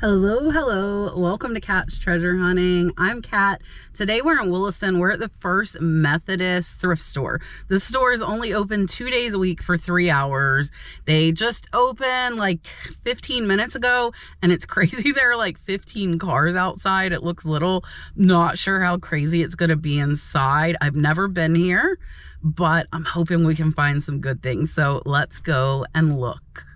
Hello, hello. Welcome to Kat's Treasure Hunting. I'm Kat. Today we're in Williston. We're at the First Methodist thrift store. This store is only open 2 days a week for 3 hours. They just opened like 15 minutes ago, and it's crazy. There are like 15 cars outside. It looks little. Not sure how crazy it's going to be inside. I've never been here, but I'm hoping we can find some good things. So let's go and look.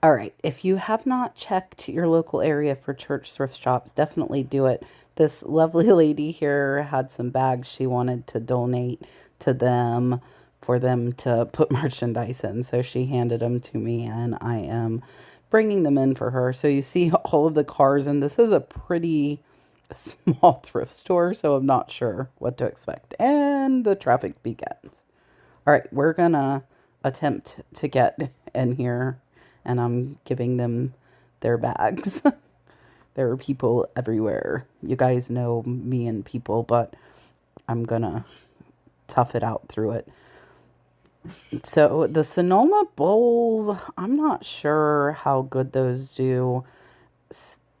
All right, if you have not checked your local area for church thrift shops, definitely do it. This lovely lady here had some bags she wanted to donate to them for them to put merchandise in. So she handed them to me, and I am bringing them in for her. So you see all of the cars, and this is a pretty small thrift store, so I'm not sure what to expect. And the traffic begins. All right, we're gonna attempt to get in here, and I'm giving them their bags. There are people everywhere. You guys know me and people, but I'm gonna tough it out through it. So the Sonoma bowls, I'm not sure how good those do.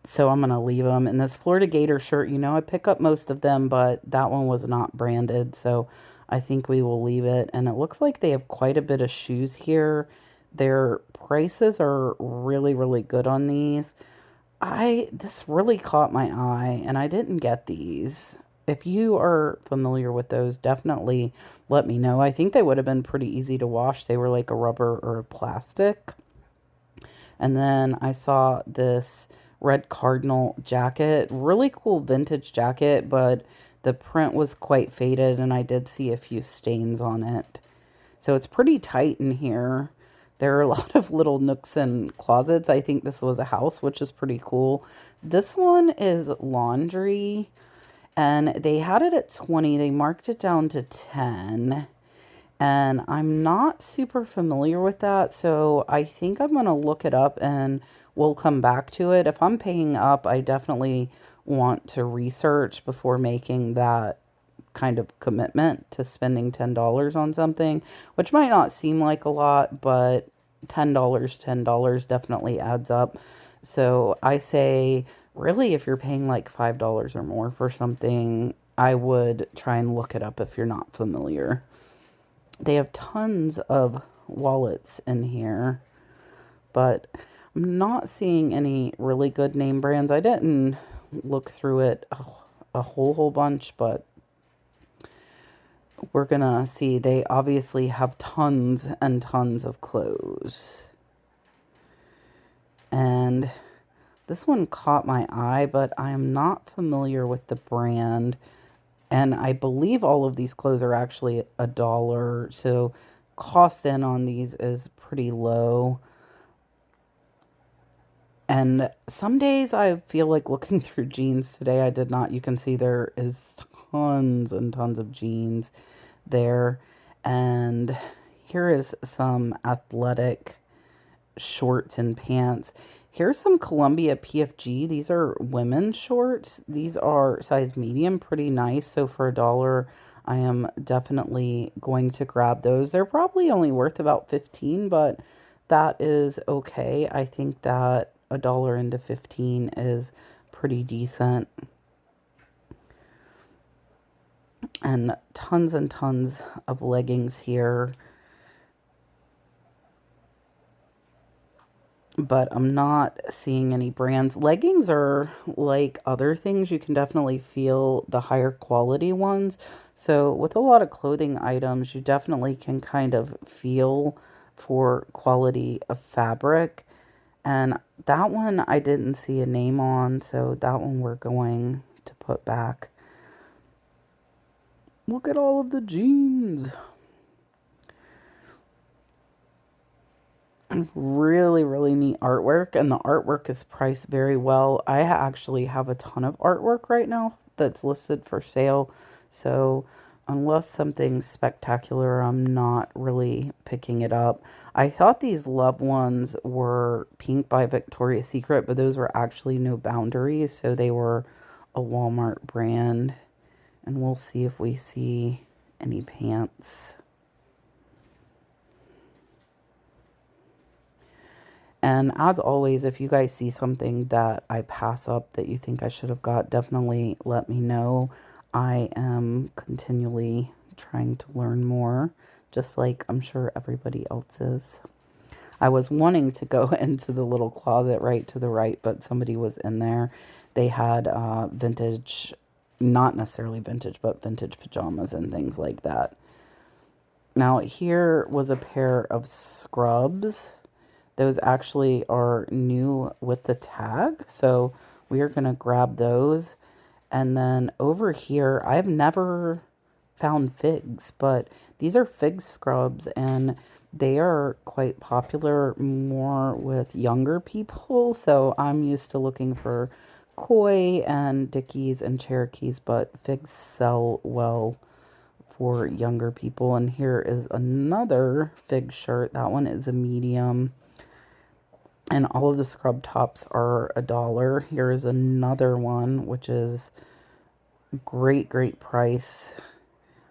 So I'm gonna leave them. And this Florida Gator shirt, I pick up most of them, but that one was not branded, so I think we will leave it. And it looks like they have quite a bit of shoes here. Their prices are really, really good on these. This really caught my eye, and I didn't get these. If you are familiar with those, definitely let me know. I think they would have been pretty easy to wash. They were like a rubber or a plastic. And then I saw this red cardinal jacket, really cool vintage jacket, but the print was quite faded, and I did see a few stains on it. So it's pretty tight in here. There are a lot of little nooks and closets. I think this was a house, which is pretty cool. This one is laundry, and they had it at 20. They marked it down to 10. And I'm not super familiar with that, so I think I'm gonna look it up and we'll come back to it. If I'm paying up, I definitely want to research before making that kind of commitment to spending $10 on something, which might not seem like a lot, but $10 definitely adds up. So I say, really, if you're paying like $5 or more for something, I would try and look it up if you're not familiar. They have tons of wallets in here, but I'm not seeing any really good name brands. I didn't look through it a whole bunch, but we're gonna see. They obviously have tons and tons of clothes. And this one caught my eye, but I am not familiar with the brand. And I believe all of these clothes are actually $1, so cost in on these is pretty low. And some days I feel like looking through jeans. Today I did not. You can see there is tons and tons of jeans there. And here is some athletic shorts and pants. Here's some Columbia PFG. These are women's shorts. These are size medium, pretty nice. So for $1, I am definitely going to grab those. They're probably only worth about 15, but that is okay. I think that $1 into 15 is pretty decent. And tons of leggings here. But I'm not seeing any brands. Leggings are like other things. You can definitely feel the higher quality ones. So with a lot of clothing items, you definitely can kind of feel for quality of fabric. And that one I didn't see a name on, so that one we're going to put back. Look at all of the jeans. Really, really neat artwork, and the artwork is priced very well. I actually have a ton of artwork right now that's listed for sale, so unless something spectacular, I'm not really picking it up. I thought these Love ones were Pink by Victoria's Secret, but those were actually No Boundaries, so they were a Walmart brand. And we'll see if we see any pants. And as always, if you guys see something that I pass up that you think I should have got, definitely let me know. I am continually trying to learn more, just like I'm sure everybody else is. I was wanting to go into the little closet right to the right, but somebody was in there. They had vintage, not necessarily vintage, but vintage pajamas and things like that. Now, here was a pair of scrubs. Those actually are new with the tag, so we are going to grab those. And then over here, I've never found figs, but these are fig scrubs, and they are quite popular more with younger people. So I'm used to looking for koi and dickies and cherokees, but figs sell well for younger people. And here is another fig shirt. That one is a medium. And all of the scrub tops are $1. Here is another one, which is great price.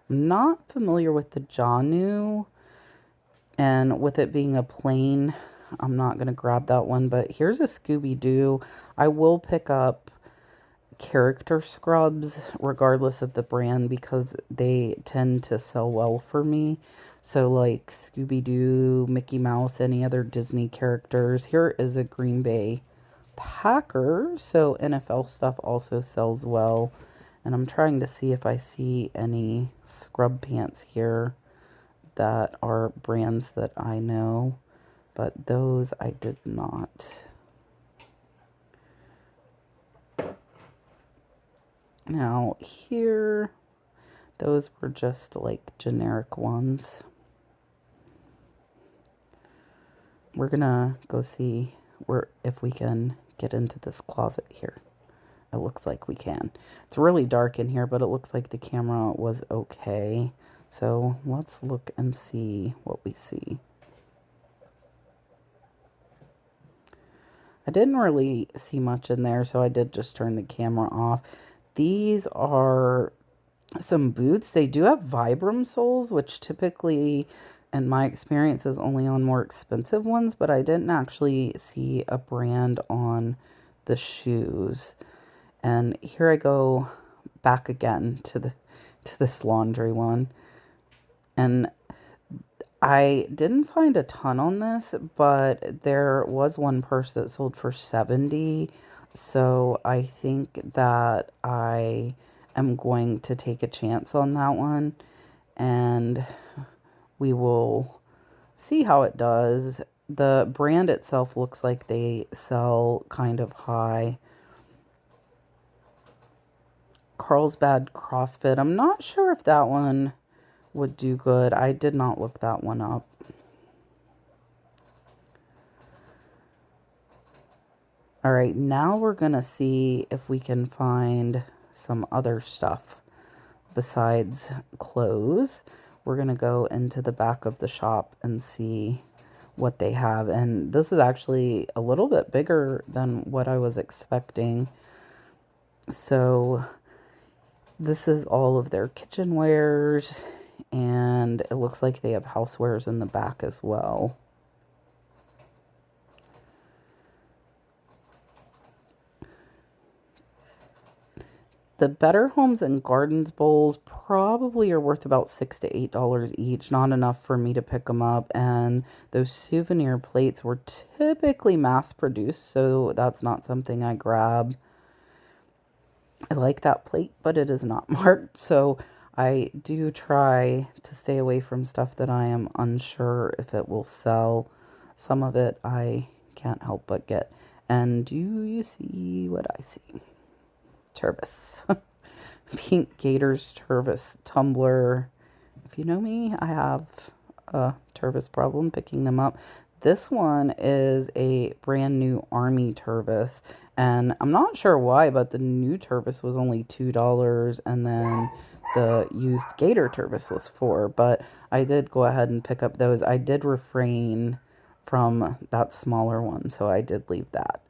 I'm not familiar with the Janu, and with it being a plain, I'm not going to grab that one. But here's a Scooby-Doo. I will pick up character scrubs regardless of the brand because they tend to sell well for me. So like Scooby-Doo, Mickey Mouse, any other Disney characters. Here is a Green Bay Packers, so NFL stuff also sells well. And I'm trying to see if I see any scrub pants here that are brands that I know, but those I did not. Now here, those were just like generic ones. We're gonna go see if we can get into this closet here. It looks like we can. It's really dark in here, but it looks like the camera was okay. So let's look and see what we see. I didn't really see much in there, so I did just turn the camera off. These are some boots. They do have Vibram soles, which typically, in my experience, is only on more expensive ones, but I didn't actually see a brand on the shoes. And here I go back again to this laundry one. And I didn't find a ton on this, but there was one purse that sold for $70. So I think that I am going to take a chance on that one, and we will see how it does. The brand itself looks like they sell kind of high. Carlsbad CrossFit. I'm not sure if that one would do good. I did not look that one up. All right, now we're gonna see if we can find some other stuff besides clothes. We're gonna go into the back of the shop and see what they have. And this is actually a little bit bigger than what I was expecting. So this is all of their kitchenwares, and it looks like they have housewares in the back as well. The Better Homes and Gardens bowls probably are worth about $6 to $8 each. Not enough for me to pick them up. And those souvenir plates were typically mass produced, so that's not something I grab. I like that plate, but it is not marked, so I do try to stay away from stuff that I am unsure if it will sell. Some of it I can't help but get. And do you see what I see? Tervis. Pink Gators Tervis tumbler. If you know me, I have a Tervis problem picking them up. This one is a brand new Army Tervis, and I'm not sure why, but the new Tervis was only $2, and then the used Gator Tervis was $4. But I did go ahead and pick up those. I did refrain from that smaller one, so I did leave that.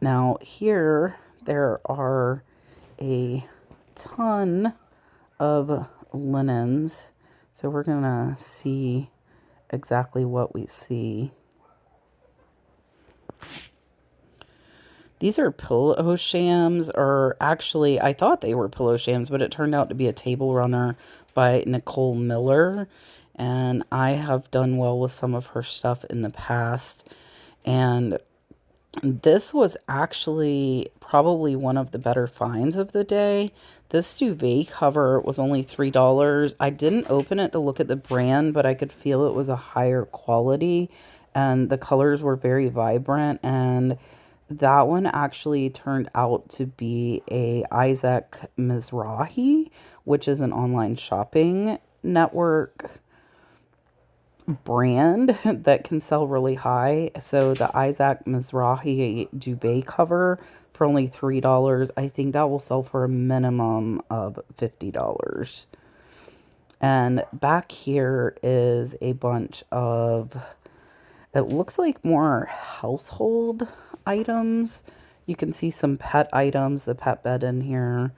Now here there are a ton of linens, so we're gonna see exactly what we see. These are pillow shams, or actually, I thought they were pillow shams, but it turned out to be a table runner by Nicole Miller. And I have done well with some of her stuff in the past. And this was actually probably one of the better finds of the day. This duvet cover was only $3. I didn't open it to look at the brand, but I could feel it was a higher quality. And the colors were very vibrant, and that one actually turned out to be a Isaac Mizrahi, which is an online shopping network brand that can sell really high. So the Isaac Mizrahi duvet cover for only $3. I think that will sell for a minimum of $50. And back here is a bunch of, it looks like more household items. You can see some pet items, the pet bed in here.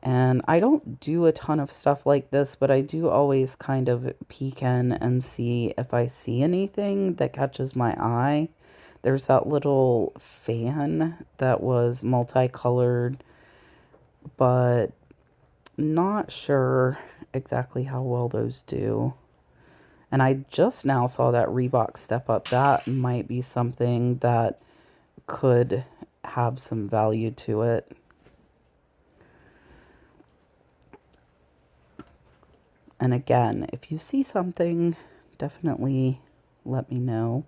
And I don't do a ton of stuff like this, but I do always kind of peek in and see if I see anything that catches my eye. There's that little fan that was multicolored, but not sure exactly how well those do. And I just now saw that Reebok Step Up. That might be something that could have some value to it. And again, if you see something, definitely let me know.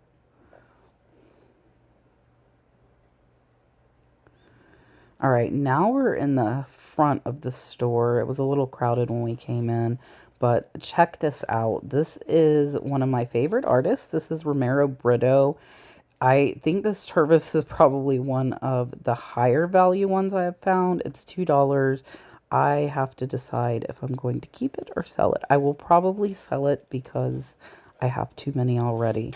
All right, now we're in the front of the store. It was a little crowded when we came in, but check this out. This is one of my favorite artists. This is Romero Brito. I think this Tervis is probably one of the higher value ones I have found. It's $2. I have to decide if I'm going to keep it or sell it. I will probably sell it because I have too many already.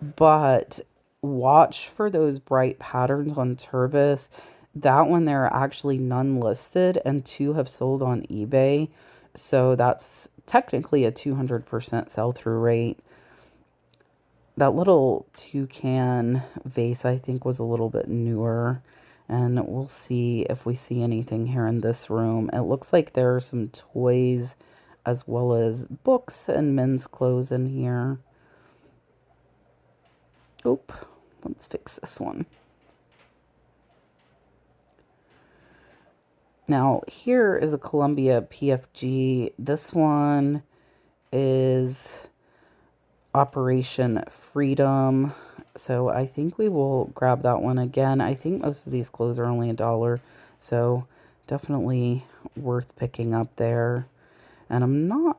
But watch for those bright patterns on Tervis. That one, there are actually none listed and 2 have sold on eBay. So that's technically a 200% sell-through rate. That little toucan vase, I think, was a little bit newer. And we'll see if we see anything here in this room. It looks like there are some toys as well as books and men's clothes in here. Oop, let's fix this one. Now, here is a Columbia PFG. This one is Operation Freedom. So I think we will grab that one again. I think most of these clothes are only $1, so definitely worth picking up there. And I'm not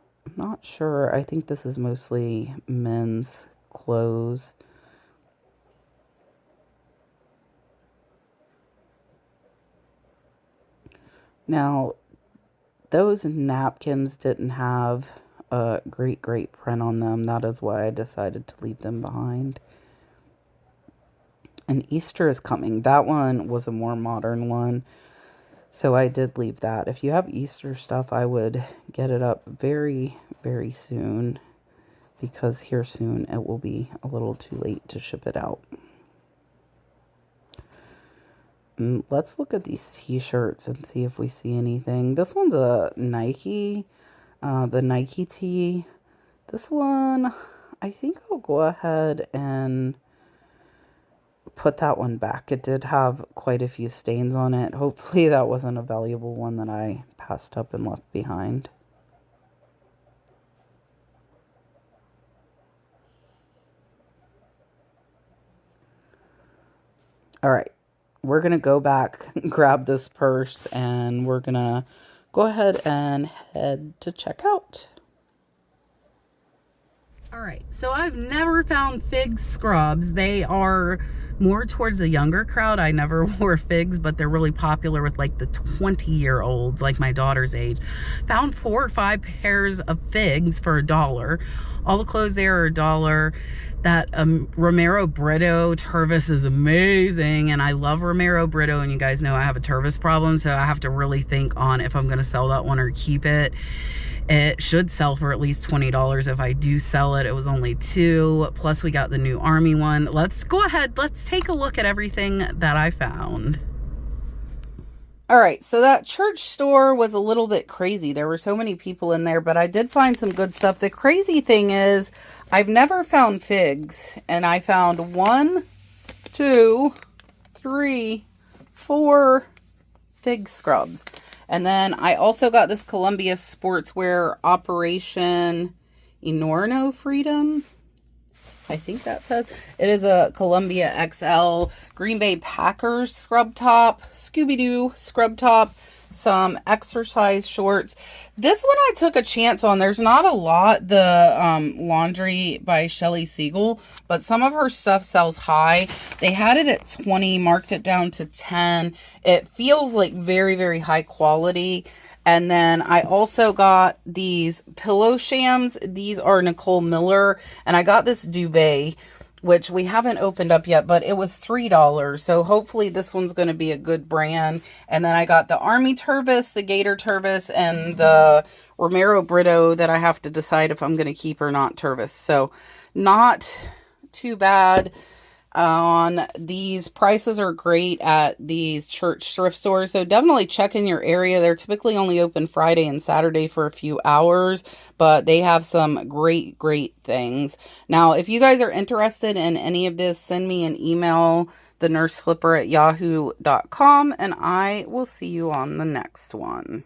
sure. I think this is mostly men's clothes. Now, those napkins didn't have a great print on them. That is why I decided to leave them behind. And Easter is coming. That one was a more modern one, so I did leave that. If you have Easter stuff, I would get it up very, very soon, because here soon it will be a little too late to ship it out. And let's look at these t-shirts and see if we see anything. This one's a Nike, the Nike tee. This one, I think I'll go ahead and put that one back. It did have quite a few stains on it. Hopefully that wasn't a valuable one that I passed up and left behind. All right, we're gonna go back, grab this purse, and we're gonna go ahead and head to checkout. All right, so I've never found fig scrubs. They are more towards the younger crowd. I never wore figs, but they're really popular with like the 20-year-olds, like my daughter's age. Found 4 or 5 pairs of figs for $1. All the clothes there are $1. That Romero Brito Tervis is amazing, and I love Romero Brito, and you guys know I have a Tervis problem, so I have to really think on if I'm going to sell that one or keep it. It should sell for at least $20 if I do sell it. It was only $2, plus we got the new Army one. Let's go ahead, let's take a look at everything that I found. All right, so that church store was a little bit crazy. There were so many people in there, but I did find some good stuff. The crazy thing is, I've never found figs, and I found 1, 2, 3, 4 fig scrubs. And then I also got this Columbia Sportswear Operation Enorno Freedom. I think that says it is a Columbia XL Green Bay Packers scrub top, Scooby-Doo scrub top, some exercise shorts. This one I took a chance on. There's not a lot, the Laundry by Shelly Siegel, but some of her stuff sells high. They had it at 20, marked it down to 10. It feels like very, very high quality. And then I also got these pillow shams. These are Nicole Miller. And I got this duvet, which we haven't opened up yet, but it was $3. So hopefully this one's going to be a good brand. And then I got the Army Tervis, the Gator Tervis, and the Romero Brito that I have to decide if I'm going to keep or not Tervis. So not too bad on these. Prices are great at these church thrift stores, so definitely check in your area. They're typically only open Friday and Saturday for a few hours, but they have some great things. Now, if you guys are interested in any of this, send me an email, thenurseflipper@yahoo.com, and I will see you on the next one.